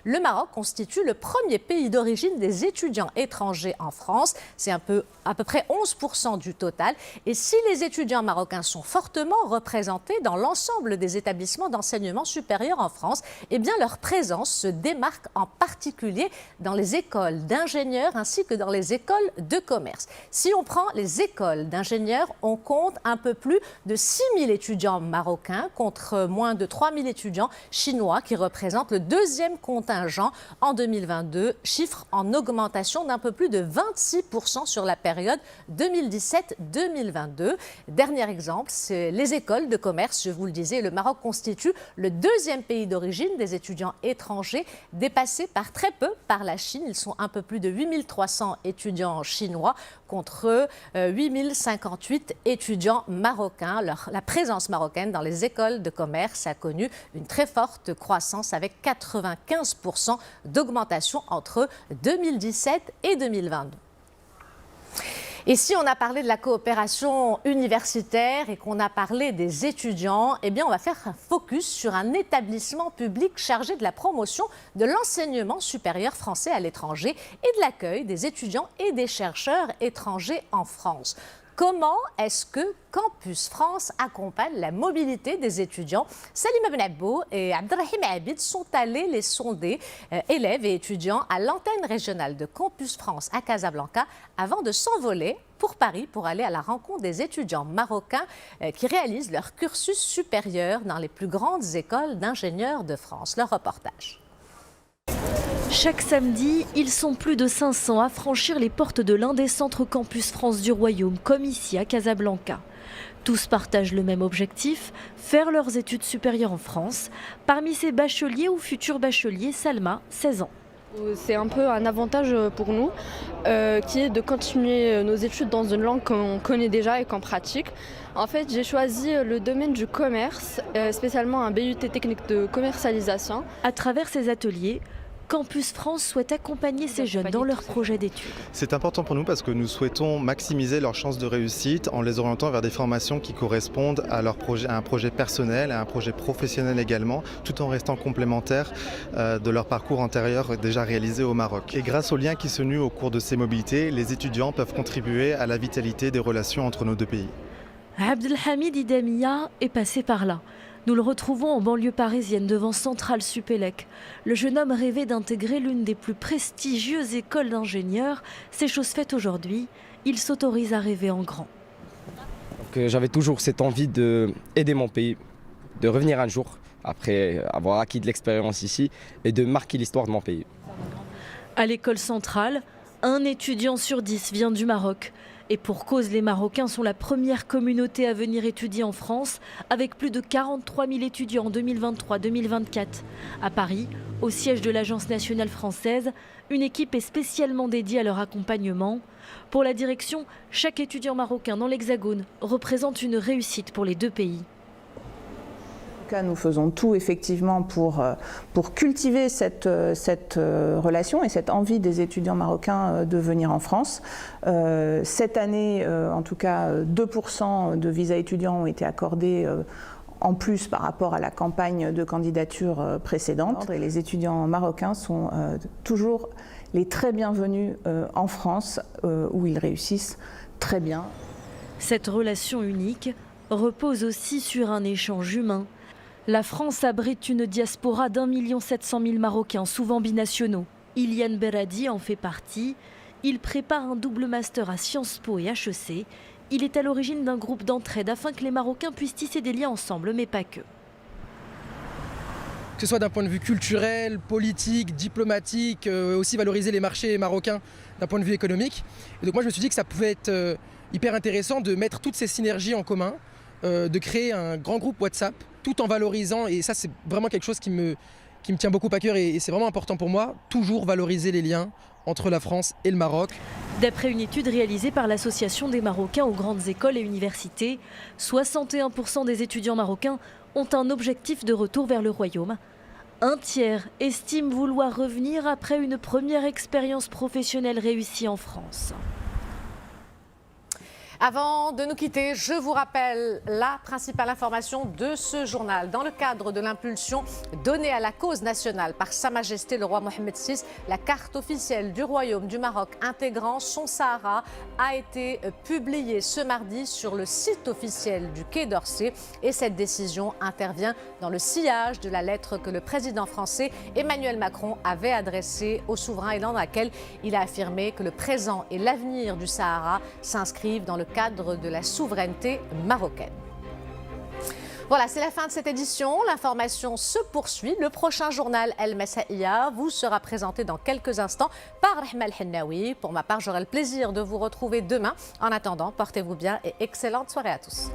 le Maroc constitue le premier pays d'origine des étudiants étrangers en France. C'est à peu près 11% du total. Et si les étudiants marocains sont fortement représentés dans l'ensemble des établissements d'enseignement supérieur en France, eh bien leur présence se démarque en particulier dans les écoles d'ingénieurs ainsi que dans les écoles de commerce. Si on prend les écoles d'ingénieurs, on compte un peu plus de 6 000 étudiants marocains contre moins de 3 000 étudiants chinois qui représentent le deuxième contingent en 2022, chiffre en augmentation d'un peu plus de 26% sur la période 2017-2022. Dernier exemple, c'est les écoles de commerce. Je vous le disais, le Maroc constitue le deuxième pays d'origine des étudiants étrangers, dépassé par très peu par la Chine. Ils sont un peu plus de 8 300 étudiants chinois contre 8 058 étudiants marocains. La présence marocaine dans les écoles de commerce a connu une très forte croissance avec 95% d'augmentation entre 2017 et 2022. Et si on a parlé de la coopération universitaire et qu'on a parlé des étudiants, eh bien on va faire un focus sur un établissement public chargé de la promotion de l'enseignement supérieur français à l'étranger et de l'accueil des étudiants et des chercheurs étrangers en France. Comment est-ce que Campus France accompagne la mobilité des étudiants? Salima Benabou et Abdelrahim Abid sont allés les sonder, élèves et étudiants, à l'antenne régionale de Campus France à Casablanca, avant de s'envoler pour Paris pour aller à la rencontre des étudiants marocains qui réalisent leur cursus supérieur dans les plus grandes écoles d'ingénieurs de France. Leur reportage. Chaque samedi, ils sont plus de 500 à franchir les portes de l'un des centres Campus France du Royaume, comme ici à Casablanca. Tous partagent le même objectif, faire leurs études supérieures en France. Parmi ces bacheliers ou futurs bacheliers, Salma, 16 ans. C'est un peu un avantage pour nous, qui est de continuer nos études dans une langue qu'on connaît déjà et qu'on pratique. En fait, j'ai choisi le domaine du commerce, spécialement un BUT technique de commercialisation. À travers ces ateliers, Campus France souhaite accompagner ces jeunes dans leur projet d'études. C'est important pour nous parce que nous souhaitons maximiser leurs chances de réussite en les orientant vers des formations qui correspondent à leur projet, à un projet personnel, à un projet professionnel également, tout en restant complémentaires de leur parcours antérieur déjà réalisé au Maroc. Et grâce aux liens qui se nouent au cours de ces mobilités, les étudiants peuvent contribuer à la vitalité des relations entre nos deux pays. Abdelhamid Idamia est passé par là. Nous le retrouvons en banlieue parisienne devant Centrale Supélec. Le jeune homme rêvait d'intégrer l'une des plus prestigieuses écoles d'ingénieurs. C'est chose faite aujourd'hui. Il s'autorise à rêver en grand. J'avais toujours cette envie d'aider mon pays, de revenir un jour, après avoir acquis de l'expérience ici, et de marquer l'histoire de mon pays. À l'école centrale, un étudiant sur 10 vient du Maroc. Et pour cause, les Marocains sont la première communauté à venir étudier en France, avec plus de 43 000 étudiants en 2023-2024. À Paris, au siège de l'Agence nationale française, une équipe est spécialement dédiée à leur accompagnement. Pour la direction, chaque étudiant marocain dans l'Hexagone représente une réussite pour les deux pays. Nous faisons tout effectivement pour cultiver cette relation et cette envie des étudiants marocains de venir en France. Cette année, en tout cas, 2% de visas étudiants ont été accordés en plus par rapport à la campagne de candidature précédente. Et les étudiants marocains sont toujours les très bienvenus en France, où ils réussissent très bien. Cette relation unique repose aussi sur un échange humain. La France abrite une diaspora d'1 700 000 Marocains, souvent binationaux. Ilian Beradi en fait partie. Il prépare un double master à Sciences Po et HEC. Il est à l'origine d'un groupe d'entraide afin que les Marocains puissent tisser des liens ensemble, mais pas que. Que ce soit d'un point de vue culturel, politique, diplomatique, aussi valoriser les marchés marocains d'un point de vue économique. Et donc moi je me suis dit que ça pouvait être hyper intéressant de mettre toutes ces synergies en commun, de créer un grand groupe WhatsApp, tout en valorisant, et ça c'est vraiment quelque chose qui me tient beaucoup à cœur et c'est vraiment important pour moi, toujours valoriser les liens entre la France et le Maroc. D'après une étude réalisée par l'Association des Marocains aux grandes écoles et universités, 61% des étudiants marocains ont un objectif de retour vers le Royaume. Un tiers estime vouloir revenir après une première expérience professionnelle réussie en France. Avant de nous quitter, je vous rappelle la principale information de ce journal. Dans le cadre de l'impulsion donnée à la cause nationale par Sa Majesté le roi Mohammed VI, la carte officielle du Royaume du Maroc intégrant son Sahara a été publiée ce mardi sur le site officiel du Quai d'Orsay. Et cette décision intervient dans le sillage de la lettre que le président français Emmanuel Macron avait adressée au souverain et dans laquelle il a affirmé que le présent et l'avenir du Sahara s'inscrivent dans le cadre de la souveraineté marocaine. Voilà, c'est la fin de cette édition. L'information se poursuit. Le prochain journal El Messaïa vous sera présenté dans quelques instants par Rahma El Hennaoui. Pour ma part, j'aurai le plaisir de vous retrouver demain. En attendant, portez-vous bien et excellente soirée à tous.